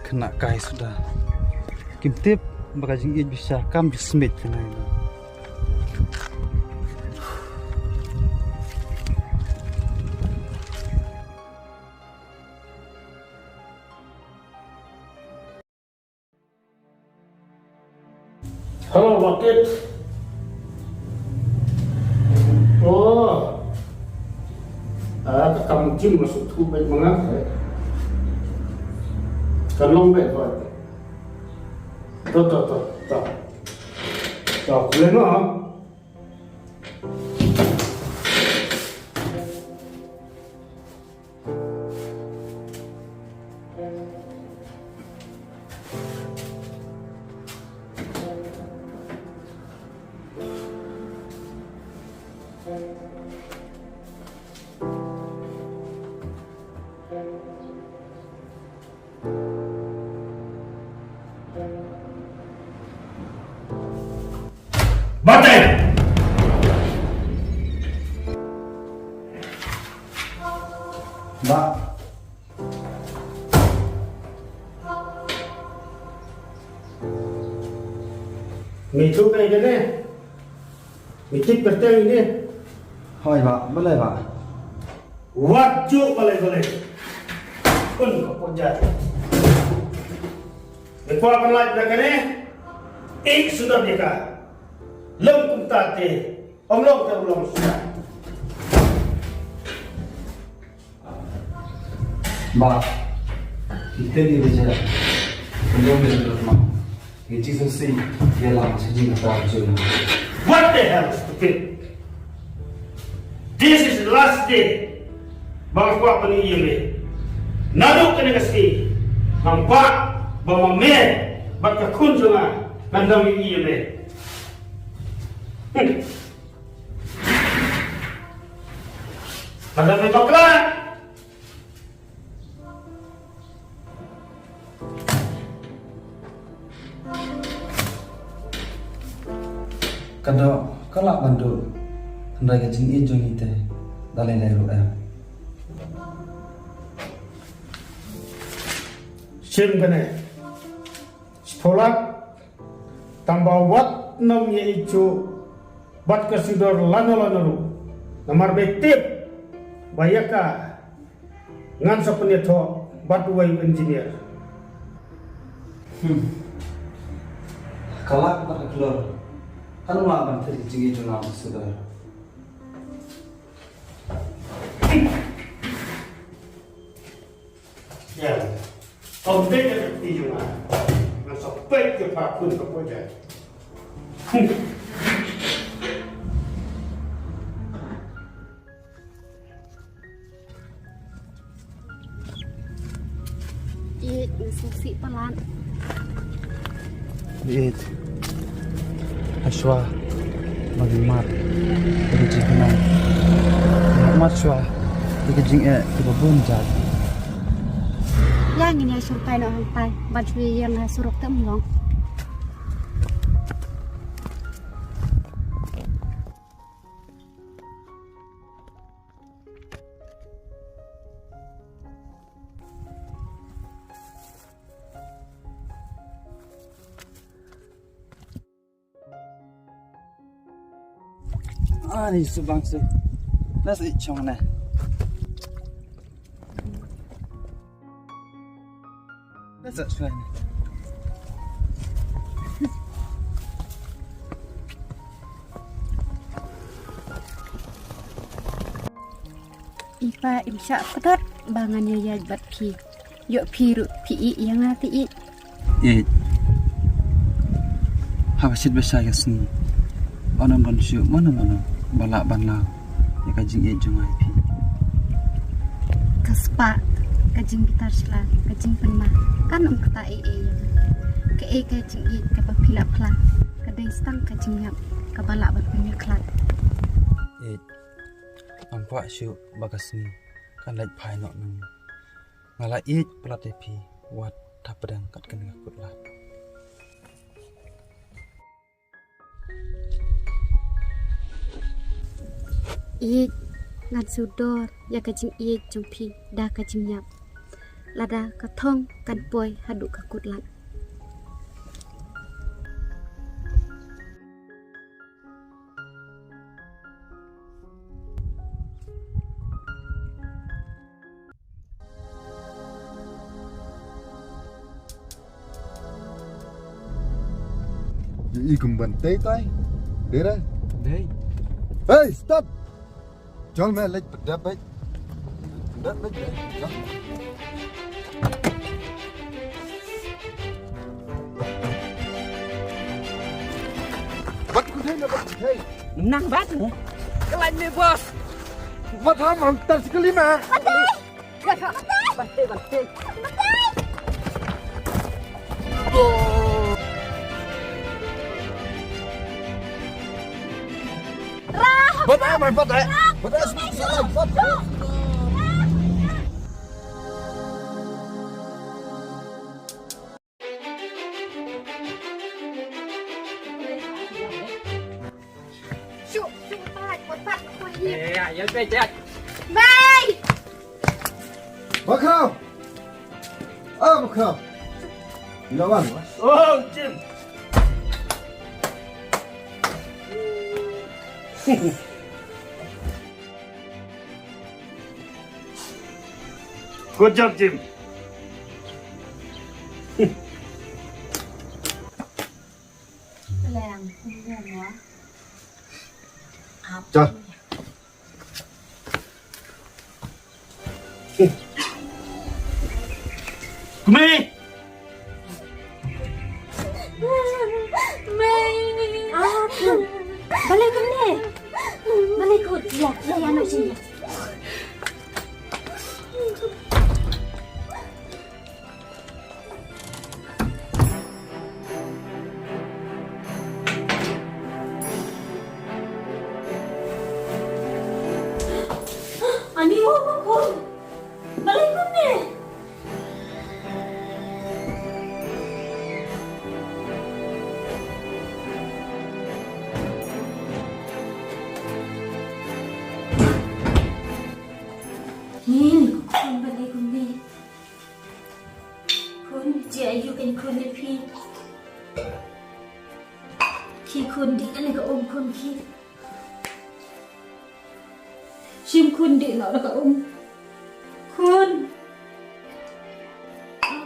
Kena kai sudah. Kimtip bagajing it bisa kam bismit kena ini. Halo Wakil. Oh, kamu cim masuk tu baik mengakai. Kalong baik buat. Tak. Boleh no? Batai! Mbak, Itu kayak gini. Mikir pertanyaan ini. hoi Pak, boleh Pak? Wajib boleh. Pun kau jadi. Lepas apa lagi belakang ni? Sudah nikah. Lengkung tadi. Om long terulang sudah. Mbak, kita ni beja. Belum rumah. Itu sesi dia lama saja tak jual. What the hell, stupid? This is the last day. Bang kuat pani ini. Naduk kena kasi. Nampak bawa mer bak kunjungan kandang ini. Ada membaklah. Kada kalak bandu hendai kajing ijong ite dalai leru Sim kene. Sekolah tambah wat nom ye ijo bat kesidor lano nomor bektip bayaka ngan sapenyeto bat way engineer. Kalak pada keluar. Kan mak bantu jing ijong nama sudah. Ya. Om dek seperti juga. Masa baik ke pakun ke pojak. Susi pelan. It Ashwa Magimat Kajing kenal Mat Shwa Kajing kita bunjat. Yang ini surpai nak hantai, baju yang suruk temlong. Ni subang su. Nasi cuma na. Nasi suai ni. Ipa imsya pedat bangannya ya bat pi. Yuk piru pi yang hati it. Habasit besar ke sini. Onam bonsu mana balak banlau. Ya kajing ijong IP. Kespa kajing gitar sela kajing penma kan kata ke kajing it ke papila plan kadai stang kajing yap ke balak berpunya klat. Nampak syuk bagas ni kan lagi pai nak nang ngalah it pelat tepi wat tak pedang kat kena Kutlad. Ngan sudor ya kajing jumpi dah kajing yap lada ka thong kan poi hadu ka Kutlad. Ý cùng bẩn tê tay. Đi đây. Đây. Hey, stop. Cho mẹ lấy bật đập ấy. Đập ấy. Đập. Bắt cứ thế là bắt thế. Năng bắt nữa. Cái lạnh này boss. Bắt ham hàng tật cái lý mà. Bắt đi. Gak kau Bắt đi. Bắt ai mày bắt đấy. Bắt ai bắt. Syuk tak kotak kau ni. Ya, ya pe chết. Mai. Bắt không? Bắt không? Đâu ăn? Oh, Jim. Good job, Jim. Làng không buồn quá. Trời. Come here. Balik ke ni? Balik kot. Ya, saya anak sini. Ani apa kau? Balik ke ni? Ni, kau balik ke ni? Kau je ayu kan kau ni pi. Khi kau di kan ke om kau ki. Sim kau di nak ke om. Kau.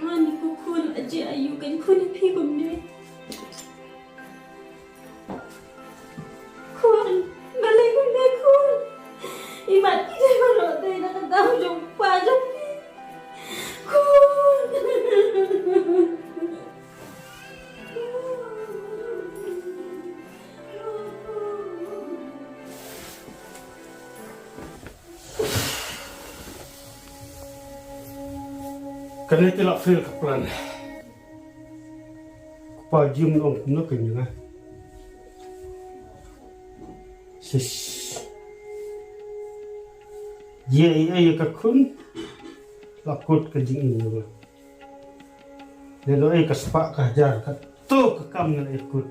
Ni kau aja ayu kan kau ni pi kau ni. Kau balik ke ni kau. Imat kita kalau dia nak tahu jumpa jumpa. Kun. Kerana tidak feel kepelan. Kepala Jim om nak kenyang. Sis. Ye kakun lakut kejing ini. Lalu kaspak kajar kat tu kekam dengan ikut.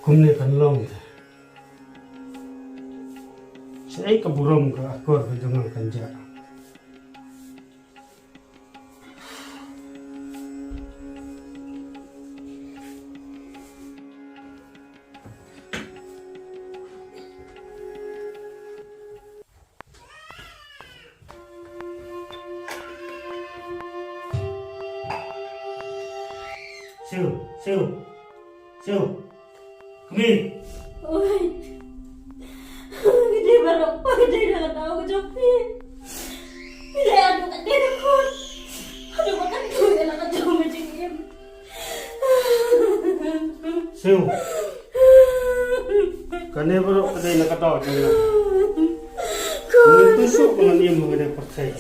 Kumne kan long. Saya keburum ke akor ke jangan kanja. Siu, come in. Oi. Dia baru pada dah tahu kejopi. Bila ada kat dia takut. Ada makan tu yang nak jauh macam ni. Siu. Kane baru pada nak tahu macam ni. Kau tusuk dengan dia mengenai percaya.